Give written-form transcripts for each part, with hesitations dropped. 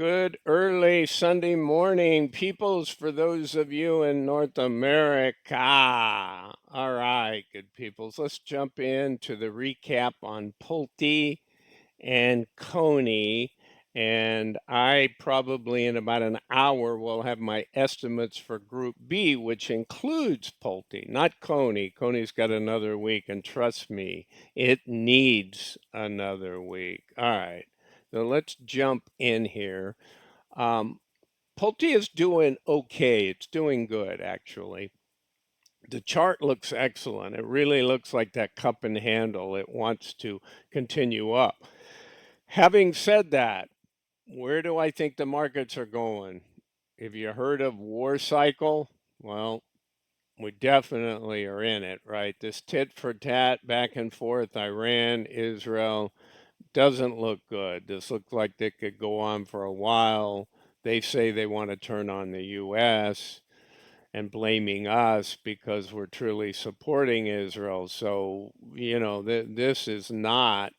Good early Sunday morning, peoples, for those of you in North America. All right, good peoples. Let's jump into the recap on PLTY and CONY. And I probably in about an hour will have my estimates for Group B, which includes PLTY, not CONY. CONY's got another week, and trust me, it needs another week. All right, so let's jump in here. Um, PLTY is doing okay. It's doing good, actually. The chart looks excellent. It really looks like that cup and handle. It wants to continue up. Having said that, where do I think the markets are going? If you heard of war cycle, well, we definitely are in it, right? This tit for tat back and forth, Iran, Israel, doesn't look good. This looks like they could go on for a while. They say they want to turn on the U.S. and blaming us because we're truly supporting Israel. So, this is not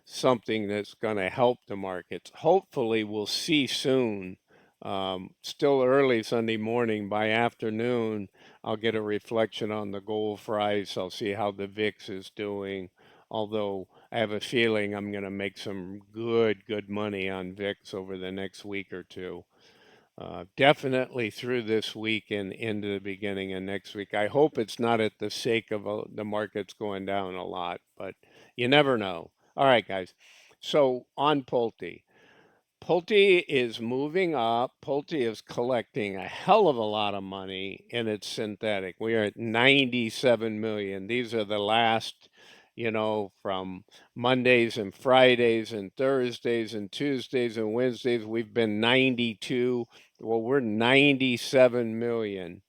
something that's going to help the markets. Hopefully, we'll see soon. Still early Sunday morning. By afternoon, I'll get a reflection on the gold price. I'll see how the VIX is doing. Although I have a feeling I'm going to make some good money on VIX over the next week or two. Definitely through this week and into the beginning of next week. I hope it's not at the sake of the markets going down a lot, but you never know. All right, guys. So on PLTY. PLTY is moving up. PLTY is collecting a hell of a lot of money in its synthetic. We are at 97 million. These are the last, from Mondays and Fridays and Thursdays and Tuesdays and Wednesdays. We've been 92. Well, we're 97 million.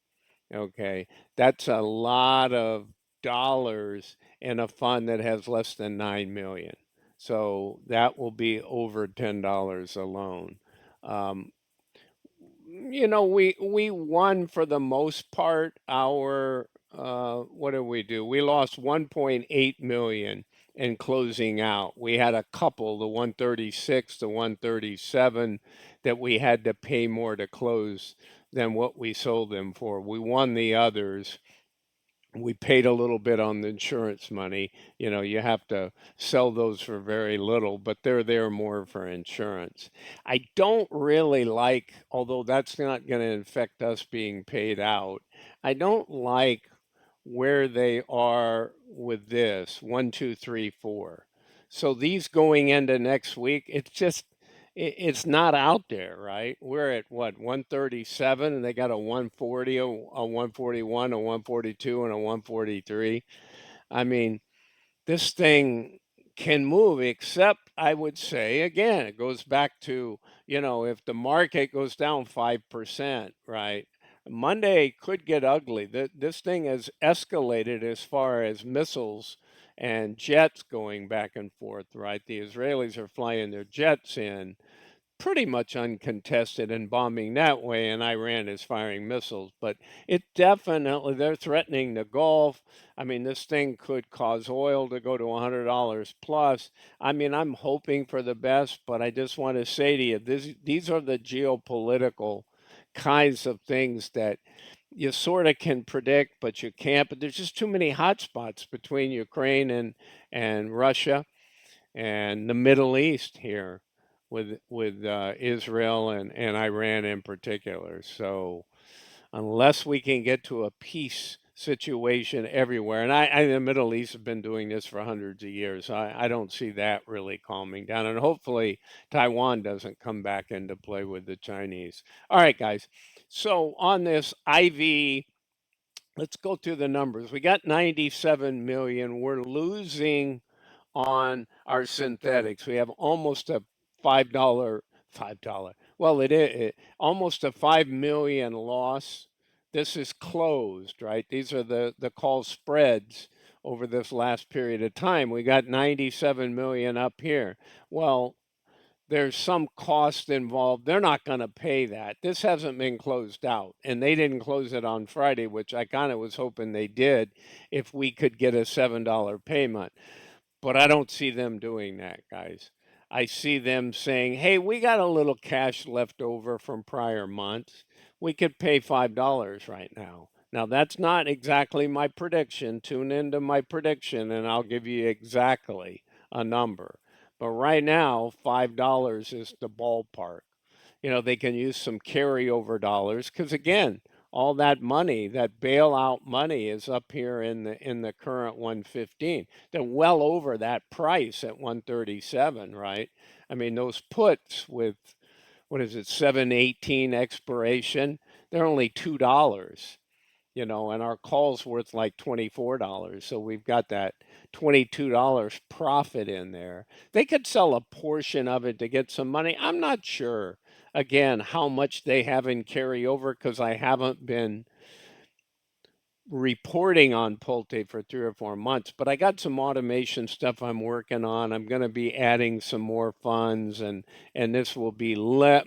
Okay. That's a lot of dollars in a fund that has less than 9 million. So that will be over $10 alone. Um, we won for the most part. Our what did we do? We lost 1.8 million in closing out. We had a couple, the 136, the 137, that we had to pay more to close than what we sold them for. We won the others. We paid a little bit on the insurance money. You have to sell those for very little, but they're there more for insurance. I don't really like, although that's not going to affect us being paid out, I don't like where they are with this 1, 2, 3, 4. So these going into next week, it's not out there, right? We're at what, 137, and they got a 140, a 141, a 142, and a 143. I mean, this thing can move, except I would say, again, it goes back to, if the market goes down 5%, right? Monday could get ugly. This thing has escalated as far as missiles and jets going back and forth, right? The Israelis are flying their jets in pretty much uncontested and bombing that way, and Iran is firing missiles. But it definitely, they're threatening the Gulf. I mean, this thing could cause oil to go to $100 plus. I mean, I'm hoping for the best, but I just want to say to you, these are the geopolitical kinds of things that you sort of can predict, but you can't. But there's just too many hotspots between Ukraine and Russia and the Middle East here with Israel and Iran in particular. So unless we can get to a peace situation everywhere, and the Middle East have been doing this for hundreds of years, I don't see that really calming down. And hopefully Taiwan doesn't come back into play with the Chinese. All right, guys. So on this IV, let's go through the numbers. We got 97 million. We're losing on our synthetics. We have almost a $5. Well, almost a 5 million loss. This is closed, right? These are the call spreads over this last period of time. We got 97 million up here. Well, there's some cost involved. They're not going to pay that. This hasn't been closed out, and they didn't close it on Friday, which I kind of was hoping they did if we could get a $7 payment. But I don't see them doing that, guys. I see them saying, hey, we got a little cash left over from prior months. We could pay $5 right now. Now, that's not exactly my prediction. Tune into my prediction and I'll give you exactly a number. But right now, $5 is the ballpark. They can use some carryover dollars because again, all that money, that bailout money is up here in the current 115. They're well over that price at 137, right? I mean, those puts with what is it, 718 expiration, they're only $2, and our call's worth like $24. So we've got that $22 profit in there. They could sell a portion of it to get some money. I'm not sure, again, how much they have in carryover because I haven't been reporting on PLTY for 3 or 4 months, but I got some automation stuff I'm working on. I'm going to be adding some more funds, and this will be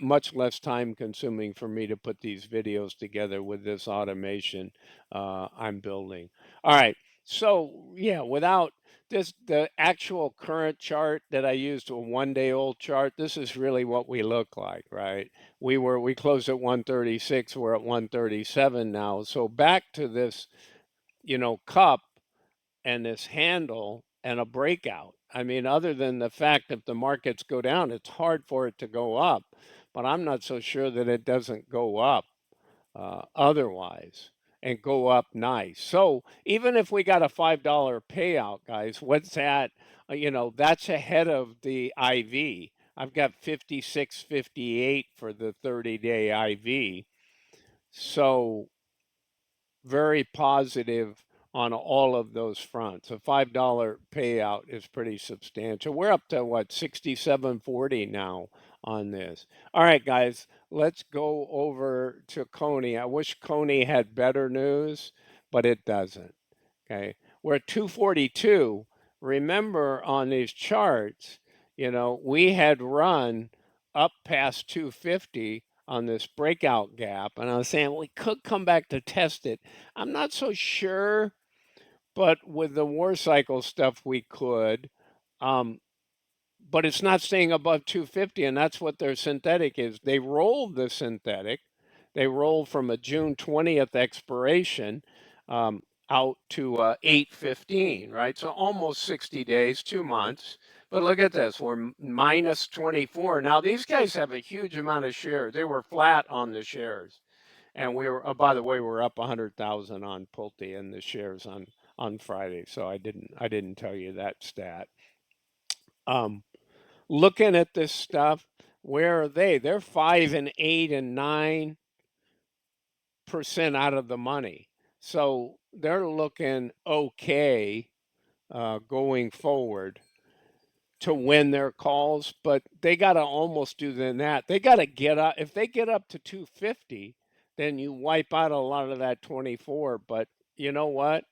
much less time consuming for me to put these videos together with this automation I'm building. All right, so yeah, without this, the actual current chart that I used, a 1 day old chart, this is really what we look like, right? We closed at 136, we're at 137 now. So back to this, cup and this handle and a breakout. I mean, other than the fact that the markets go down, it's hard for it to go up, but I'm not so sure that it doesn't go up otherwise and go up nice. So even if we got a $5 payout, guys, what's that? That's ahead of the IV. I've got 56.58 for the 30-day IV. So very positive on all of those fronts. A $5 payout is pretty substantial. We're up to what, 67.40 now on this. All right, guys, let's go over to CONY. I wish CONY had better news, but it doesn't. Okay, we're at 242. Remember on these charts, we had run up past 250 on this breakout gap, and I was saying we could come back to test it. I'm not so sure, but with the war cycle stuff, we could. Um, but it's not staying above 250, and that's what their synthetic is. They rolled the synthetic. They rolled from a June 20th expiration um, out to 8/15, right? So almost 60 days, 2 months. But look at this, we're minus 24. Now, these guys have a huge amount of shares. They were flat on the shares. And we were, oh, by the way, we're up 100,000 on PLTY and the shares on Friday. So I didn't tell you that stat. Um, Looking at this stuff, where are they? They're 5 and 8 and 9% out of the money. So they're looking okay going forward to win their calls, but they got to almost do than that. They got to get up. If they get up to 250, then you wipe out a lot of that 24. But you know what?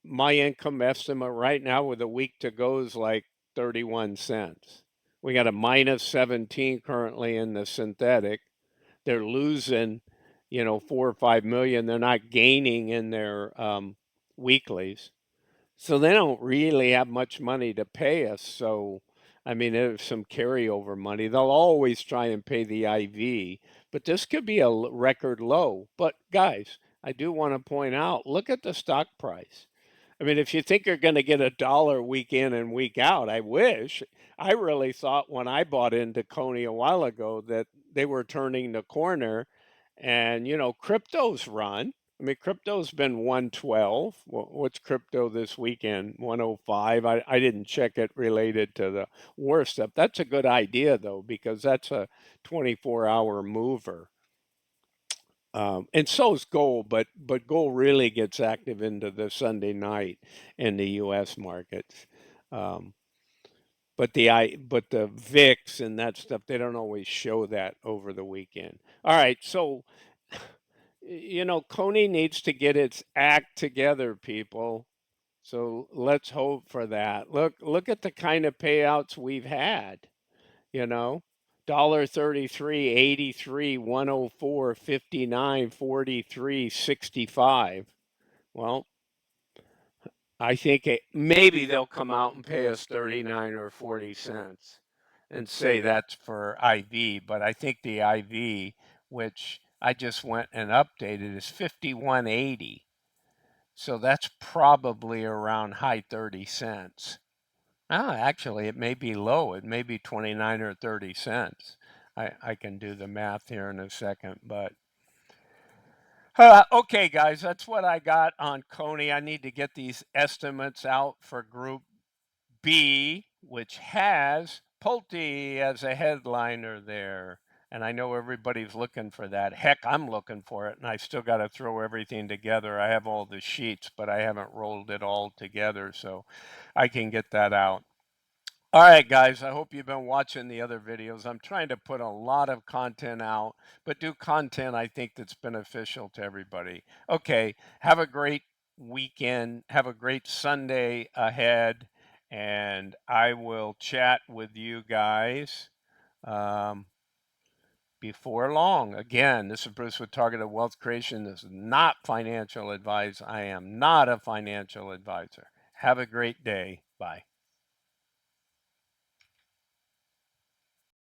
My income estimate right now with a week to go is like 31 cents. We got a minus 17 currently in the synthetic. They're losing, 4 or 5 million. They're not gaining in their weeklies. So they don't really have much money to pay us. So, I mean, there's some carryover money. They'll always try and pay the IV, but this could be a record low. But guys, I do want to point out, look at the stock price. I mean, if you think you're going to get $1 week in and week out, I wish. I really thought when I bought into CONY a while ago that they were turning the corner, and crypto's run. I mean, crypto's been 112. What's crypto this weekend? 105. I didn't check it related to the war stuff. That's a good idea though, because that's a 24-hour mover. And so is gold, but gold really gets active into the Sunday night in the U.S. markets. Um, but the VIX and that stuff, they don't always show that over the weekend. All right, so CONY needs to get its act together, people. So let's hope for that. Look at the kind of payouts we've had. You know, $1.33, 83, 104, 59, 43, 65. Well, I think maybe they'll come out and pay us 39 or 40 cents. and say that's for IV, but I think the IV, which I just went and updated, is 51.80. So that's probably around high 30 cents. Actually, it may be low. It may be 29 or 30 cents. I can do the math here in a second, but okay, guys, that's what I got on Coney. I need to get these estimates out for Group B, which has PLTY as a headliner there. And I know everybody's looking for that. Heck, I'm looking for it, and I still got to throw everything together. I have all the sheets, but I haven't rolled it all together, so I can get that out. All right, guys, I hope you've been watching the other videos. I'm trying to put a lot of content out, but do content I think that's beneficial to everybody. Okay, have a great weekend. Have a great Sunday ahead, and I will chat with you guys before long. Again, this is Bruce with Targeted Wealth Creation. This is not financial advice. I am not a financial advisor. Have a great day. Bye.